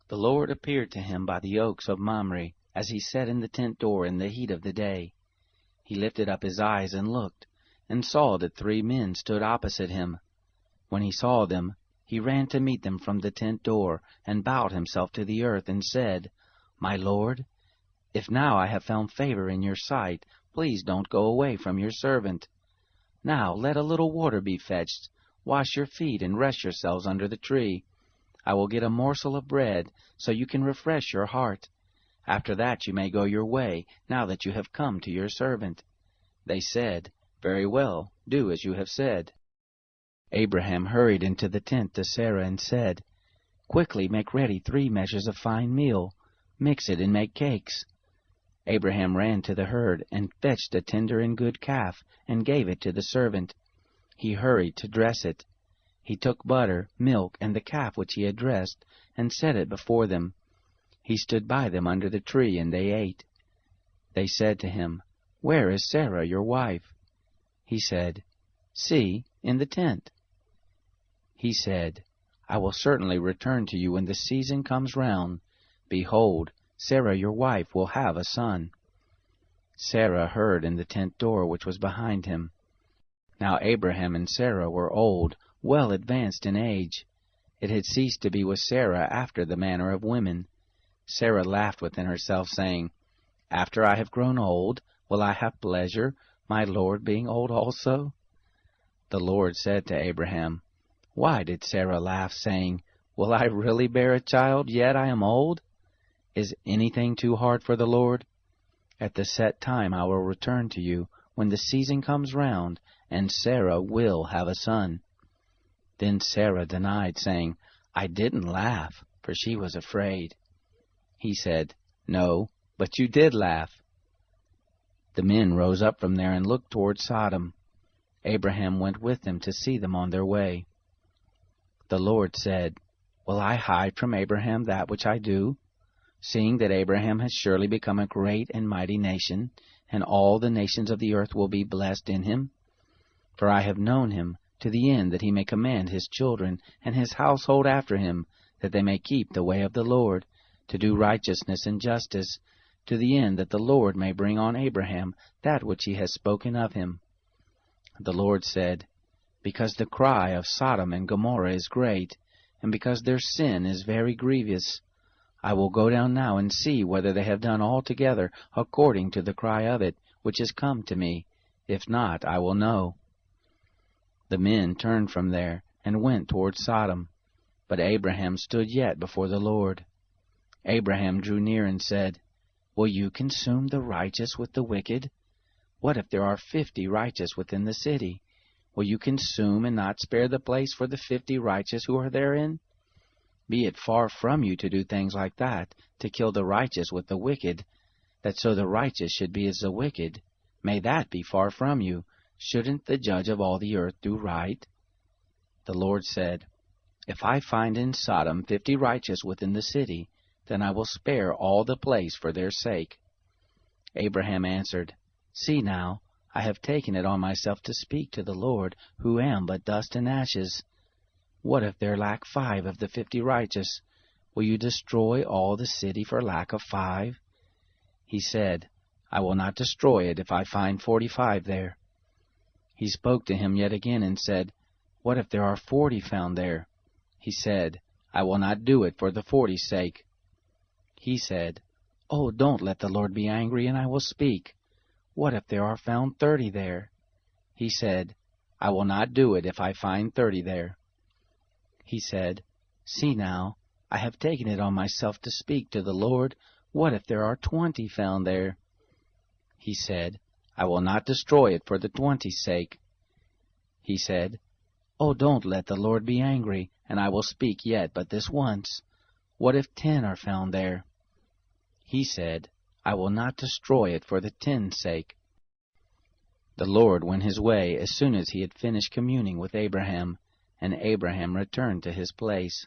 The Lord appeared to him by the oaks of Mamre, as he sat in the tent door in the heat of the day. He lifted up his eyes and looked, and saw that 3 men stood opposite him. When he saw them, he ran to meet them from the tent door, and bowed himself to the earth, and said, "My Lord, if now I have found favor in your sight, please don't go away from your servant. Now let a little water be fetched. Wash your feet and rest yourselves under the tree. I will get a morsel of bread, so you can refresh your heart. After that you may go your way, now that you have come to your servant." They said, "Very well, do as you have said." Abraham hurried into the tent to Sarah and said, "Quickly make ready 3 measures of fine meal. Mix it and make cakes." Abraham ran to the herd and fetched a tender and good calf and gave it to the servant. He hurried to dress it. He took butter, milk, and the calf which he had dressed, and set it before them. He stood by them under the tree, and they ate. They said to him, "Where is Sarah, your wife?" He said, "See, in the tent." He said, "I will certainly return to you when the season comes round. Behold, Sarah your wife will have a son." Sarah heard in the tent door which was behind him. Now Abraham and Sarah were old, well advanced in age. It had ceased to be with Sarah after the manner of women. Sarah laughed within herself, saying, "After I have grown old, will I have pleasure, my Lord being old also?" The Lord said to Abraham, "Why did Sarah laugh, saying, 'Will I really bear a child, yet I am old?' Is anything too hard for the Lord? At the set time I will return to you, when the season comes round, and Sarah will have a son." Then Sarah denied, saying, "I didn't laugh," for she was afraid. He said, "No, but you did laugh." The men rose up from there and looked toward Sodom. Abraham went with them to see them on their way. The Lord said, "Will I hide from Abraham that which I do? Seeing that Abraham has surely become a great and mighty nation, and all the nations of the earth will be blessed in him. For I have known him, to the end that he may command his children and his household after him, that they may keep the way of the Lord, to do righteousness and justice, to the end that the Lord may bring on Abraham that which he has spoken of him." The Lord said, "Because the cry of Sodom and Gomorrah is great, and because their sin is very grievous, I will go down now and see whether they have done altogether according to the cry of it, which is come to me. If not, I will know." The men turned from there, and went toward Sodom. But Abraham stood yet before the Lord. Abraham drew near and said, "Will you consume the righteous with the wicked? What if there are 50 righteous within the city? Will you consume and not spare the place for the 50 righteous who are therein? Be it far from you to do things like that, to kill the righteous with the wicked, that so the righteous should be as the wicked. May that be far from you. Shouldn't the judge of all the earth do right?" The Lord said, "If I find in Sodom 50 righteous within the city, then I will spare all the place for their sake." Abraham answered, "See now, I have taken it on myself to speak to the Lord, who am but dust and ashes. What if there lack 5 of the 50 righteous? Will you destroy all the city for lack of 5? He said, "I will not destroy it if I find 45 there." He spoke to him yet again and said, "What if there are 40 found there?" He said, "I will not do it for the 40's sake." He said, "Oh, don't let the Lord be angry, and I will speak. What if there are found 30 there?" He said, "I will not do it if I find 30 there." He said, "See now, I have taken it on myself to speak to the Lord. What if there are 20 found there?" He said, "I will not destroy it for the 20's sake." He said, "Oh, don't let the Lord be angry, and I will speak yet but this once. What if 10 are found there?" He said, "I will not destroy it for the 10's sake." The Lord went his way as soon as he had finished communing with Abraham, and Abraham returned to his place.